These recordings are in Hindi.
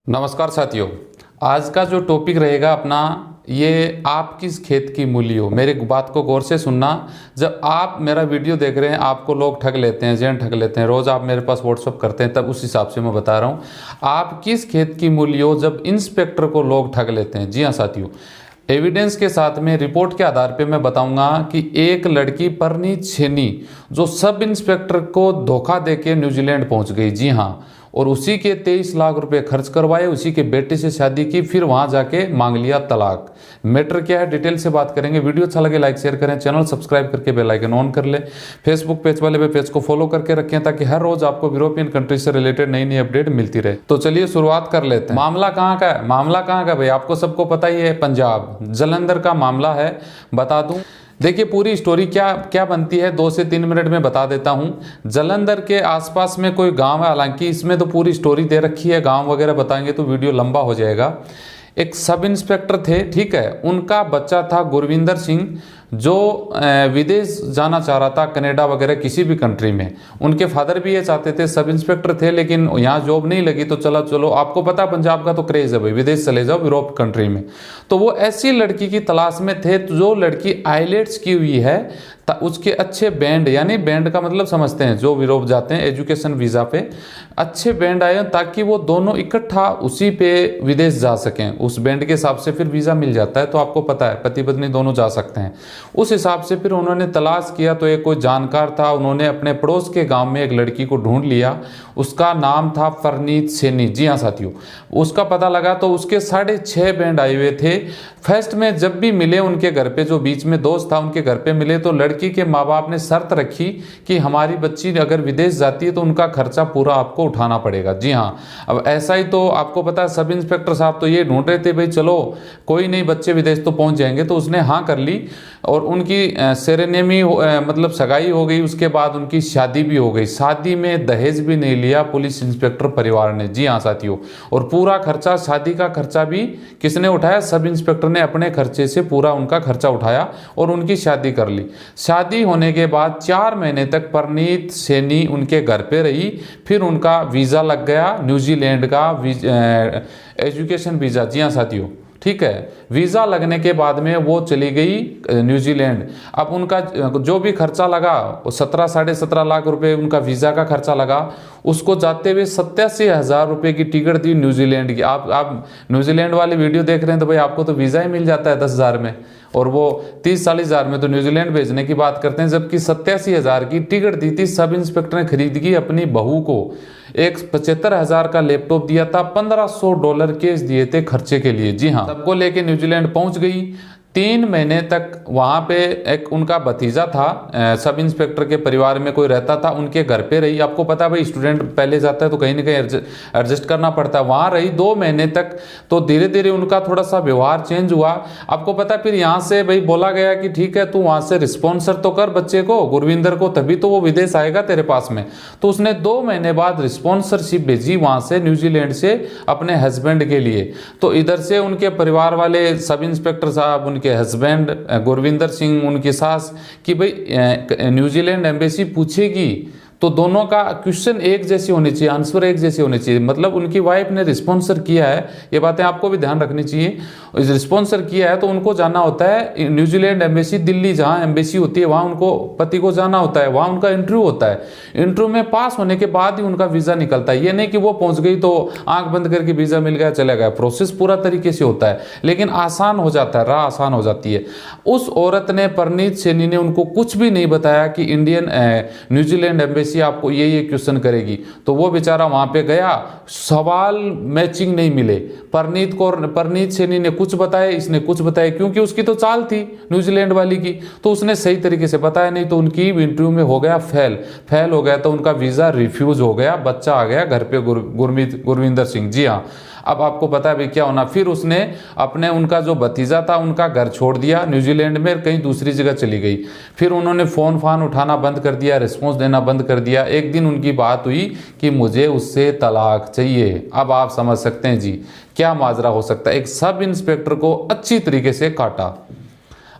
नमस्कार साथियों, आज का जो टॉपिक रहेगा अपना ये आप किस खेत की मूली हो। मेरी बात को गौर से सुनना। जब आप मेरा वीडियो देख रहे हैं, आपको लोग ठग लेते हैं, एजेंट ठग लेते हैं, रोज़ आप मेरे पास व्हाट्सअप करते हैं, तब उस हिसाब से मैं बता रहा हूँ आप किस खेत की मूली हो जब इंस्पेक्टर को लोग ठग लेते हैं। जी हाँ साथियों, एविडेंस के साथ में रिपोर्ट के आधार पे मैं बताऊंगा कि एक लड़की परनीत सैनी जो सब इंस्पेक्टर को धोखा देके न्यूजीलैंड पहुंच गई। जी हाँ, और उसी के 23 लाख रुपए खर्च करवाए, उसी के बेटे से शादी की, फिर वहां जाके मांग लिया तलाक। मैटर क्या है डिटेल से बात करेंगे। वीडियो अच्छा लगे लाइक शेयर करें, चैनल सब्सक्राइब करके बेल आइकन ऑन कर ले। फेसबुक पेज वाले पे पेज को फॉलो करके रखें ताकि हर रोज आपको यूरोपियन कंट्री से रिलेटेड नई नई अपडेट मिलती रहे। तो चलिए शुरुआत कर लेते हैं। मामला कहाँ का है? मामला कहाँ का भाई, आपको सबको पता ही है, पंजाब जलंधर का मामला है। बता दूं, देखिए पूरी स्टोरी क्या क्या बनती है 2 से 3 मिनट में बता देता हूं। जलंधर के आसपास में कोई गांव है, हालांकि इसमें तो पूरी स्टोरी दे रखी है, गांव वगैरह बताएंगे तो वीडियो लंबा हो जाएगा। एक सब इंस्पेक्टर थे, ठीक है, उनका बच्चा था गुरविंदर सिंह जो विदेश जाना चाह रहा था, कनाडा वगैरह किसी भी कंट्री में। उनके फादर भी ये चाहते थे, सब इंस्पेक्टर थे, लेकिन यहाँ जॉब नहीं लगी तो चलो आपको पता पंजाब का तो क्रेज है भाई, विदेश चले जाओ यूरोप कंट्री में। तो वो ऐसी लड़की की तलाश में थे जो लड़की आईलेट्स की हुई है, उसके अच्छे बैंड, यानी बैंड का मतलब समझते हैं, जो यूरोप जाते हैं एजुकेशन वीज़ा पे अच्छे बैंड आए ताकि वो दोनों इकट्ठा उसी पे विदेश जा सकें। उस बैंड के हिसाब से फिर वीज़ा मिल जाता है, तो आपको पता है पति पत्नी दोनों जा सकते हैं। उस हिसाब से फिर उन्होंने तलाश किया, तो एक कोई जानकार था, उन्होंने अपने पड़ोस के गांव में एक लड़की को ढूंढ लिया, उसका नाम था परनीत सैनी। जी हाँ साथियों, उसका पता लगा तो उसके 6.5 बैंड आए हुए थे। फर्स्ट में जब भी मिले उनके घर पे, जो बीच में दोस्त था उनके घर पे मिले, तो लड़की के माँ बाप ने शर्त रखी कि हमारी बच्ची अगर विदेश जाती है तो उनका खर्चा पूरा आपको उठाना पड़ेगा। जी हाँ, अब ऐसा ही तो आपको पता है, सब इंस्पेक्टर साहब तो ये ढूंढ रहे थे भाई चलो कोई नहीं, बच्चे विदेश तो पहुंच जाएंगे, तो उसने हाँ कर ली और उनकी सेरेनेमी मतलब सगाई हो गई। उसके बाद उनकी शादी भी हो गई। शादी में दहेज भी नहीं लिया पुलिस इंस्पेक्टर परिवार ने। जी हाँ साथियों, और पूरा खर्चा, शादी का खर्चा भी किसने उठाया? सब इंस्पेक्टर ने अपने खर्चे से पूरा उनका खर्चा उठाया और उनकी शादी कर ली। शादी होने के बाद 4 महीने तक परनीत सैनी उनके घर पे रही, फिर उनका वीज़ा लग गया न्यूजीलैंड का एजुकेशन वीज़ा। जी हाँ साथियों, ठीक है, वीज़ा लगने के बाद में वो चली गई न्यूजीलैंड। अब उनका जो भी खर्चा लगा, 17 साढ़े 17 लाख रुपए उनका वीज़ा का खर्चा लगा। उसको जाते हुए 87,000 रुपये की टिकट दी न्यूजीलैंड की। आप न्यूजीलैंड वाली वीडियो देख रहे हैं तो भाई आपको तो वीज़ा ही मिल जाता है 10,000 में, और वो 30-40 हज़ार में तो न्यूजीलैंड भेजने की बात करते हैं। जबकि 87,000 की टिकट दी थी। सब इंस्पेक्टर ने खरीद की अपनी बहू को। एक 75,000 का लैपटॉप दिया था, $1,500 कैश दिए थे खर्चे के लिए। जी हाँ, सबको लेके न्यूजीलैंड पहुंच गई। 3 महीने तक वहाँ पे एक उनका भतीजा था, सब इंस्पेक्टर के परिवार में कोई रहता था, उनके घर पे रही। आपको पता है भाई, स्टूडेंट पहले जाता है तो कहीं ना कहीं एडजस्ट करना पड़ता है। वहाँ रही 2 महीने तक, तो धीरे धीरे उनका थोड़ा सा व्यवहार चेंज हुआ। आपको पता है, फिर यहाँ से भाई बोला गया कि ठीक है तू वहाँ से रिस्पॉन्सर तो कर बच्चे को, गुरविंदर को, तभी तो वो विदेश आएगा तेरे पास में। तो उसने 2 महीने बाद रिस्पॉन्सरशिप भेजी वहाँ से, न्यूजीलैंड से, अपने हस्बैंड के लिए। तो इधर से उनके परिवार वाले, सब इंस्पेक्टर साहब, उनके हस्बैंड गुरविंदर सिंह, उनकी सास, कि भाई न्यूजीलैंड एम्बेसी पूछेगी तो दोनों का क्वेश्चन एक जैसी होनी चाहिए, आंसर एक जैसी होनी चाहिए। मतलब उनकी वाइफ ने रिस्पॉन्सर किया है, ये बातें आपको भी ध्यान रखनी चाहिए। रिस्पॉन्सर किया है तो उनको जाना होता है न्यूजीलैंड एम्बेसी, दिल्ली जहाँ एम्बेसी होती है वहाँ उनको, पति को जाना होता है, वहाँ उनका इंटरव्यू होता है। इंटरव्यू में पास होने के बाद ही उनका वीज़ा निकलता है। ये नहीं कि वो पहुँच गई तो आंख बंद करके वीज़ा मिल गया चला गया। प्रोसेस पूरा तरीके से होता है, लेकिन आसान हो जाता है, राह आसान हो जाती है। उस औरत ने, परनीत सैनी ने, उनको कुछ भी नहीं बताया कि इंडियन न्यूजीलैंड एम्बेसी आपको ये क्वेश्चन करेगी। तो वो बेचारा वहां पे गया, सवाल मैचिंग नहीं मिले। परनीत सैनी ने कुछ बताया, इसने कुछ बताया, क्योंकि उसकी तो चाल थी न्यूजीलैंड वाली की, तो उसने सही तरीके से बताया नहीं। तो उनकी इंटरव्यू में हो गया फेल हो गया, तो उनका वीज़ा रिफ्यूज हो गया। बच्चा आ गया घर पे, गुरविंदर सिंह। जी हाँ, अब आपको पता है भाई क्या होना। फिर उसने अपने, उनका जो भतीजा था उनका घर छोड़ दिया न्यूजीलैंड में, कहीं दूसरी जगह चली गई। फिर उन्होंने फ़ोन फान उठाना बंद कर दिया, रिस्पॉन्स देना बंद कर दिया। एक दिन उनकी बात हुई कि मुझे उससे तलाक चाहिए। अब आप समझ सकते हैं जी क्या माजरा हो सकता है। एक सब इंस्पेक्टर को अच्छी तरीके से काटा।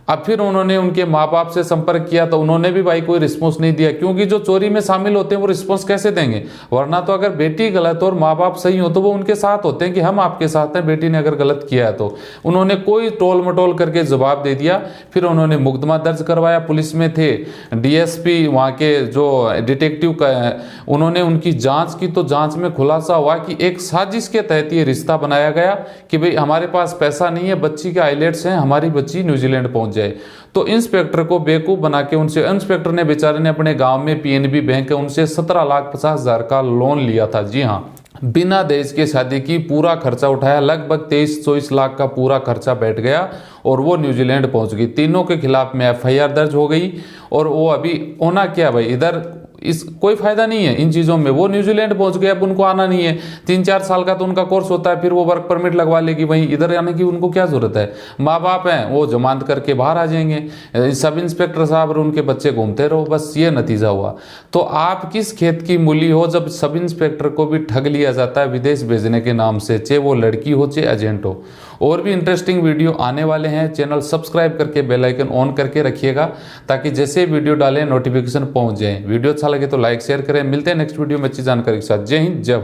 अब फिर उन्होंने उनके माँ बाप से संपर्क किया तो उन्होंने भी भाई कोई रिस्पॉन्स नहीं दिया, क्योंकि जो चोरी में शामिल होते हैं वो रिस्पॉन्स कैसे देंगे? वरना तो अगर बेटी गलत और माँ बाप सही हो तो वो उनके साथ होते हैं कि हम आपके साथ हैं, बेटी ने अगर गलत किया है तो। उन्होंने कोई टोल मटोल करके जवाब दे दिया। फिर उन्होंने मुकदमा दर्ज करवाया, पुलिस में थे, डीएसपी वहाँ के जो डिटेक्टिव का, उन्होंने उनकी जांच की तो जांच में खुलासा हुआ कि एक साजिश के तहत ये रिश्ता बनाया गया कि भाई हमारे पास पैसा नहीं है, बच्ची के आइलेट्स हैं, हमारी बच्ची न्यूजीलैंड पहुंच जाए। तो इंस्पेक्टर को बेवकूफ़ बना के उनसे, इंस्पेक्टर ने बेचारे ने अपने गांव में पीएनबी बैंक है उनसे 17,50,000 का लोन लिया था। जी हाँ, बिना दहेज के शादी की, पूरा खर्चा उठाया, लगभग 23-24 लाख का पूरा खर्चा बैठ गया और वो न्यूजीलैंड पहुंच गई। तीनों के खिलाफ में एफआईआर दर्ज हो गई और वो अभी होना क्या भाई, इधर इस कोई फायदा नहीं है इन चीज़ों में। वो न्यूजीलैंड पहुंच गए, अब उनको आना नहीं है। 3-4 साल का तो उनका कोर्स होता है, फिर वो वर्क परमिट लगवा लेगी, वहीं इधर आने की उनको क्या जरूरत है? माँ बाप हैं, वो जमानत करके बाहर आ जाएंगे, सब इंस्पेक्टर साहब और उनके बच्चे घूमते रहो, बस ये नतीजा हुआ। तो आप किस खेत की मूली हो जब सब इंस्पेक्टर को भी ठग लिया जाता है विदेश भेजने के नाम से, चाहे वो लड़की हो चाहे एजेंट हो। और भी इंटरेस्टिंग वीडियो आने वाले हैं, चैनल सब्सक्राइब करके बेल आइकन ऑन करके रखिएगा ताकि जैसे वीडियो डालें नोटिफिकेशन पहुंच जाए। वीडियो अच्छा लगे तो लाइक शेयर करें। मिलते हैं नेक्स्ट वीडियो में अच्छी जानकारी के साथ। जय हिंद, जय भारत।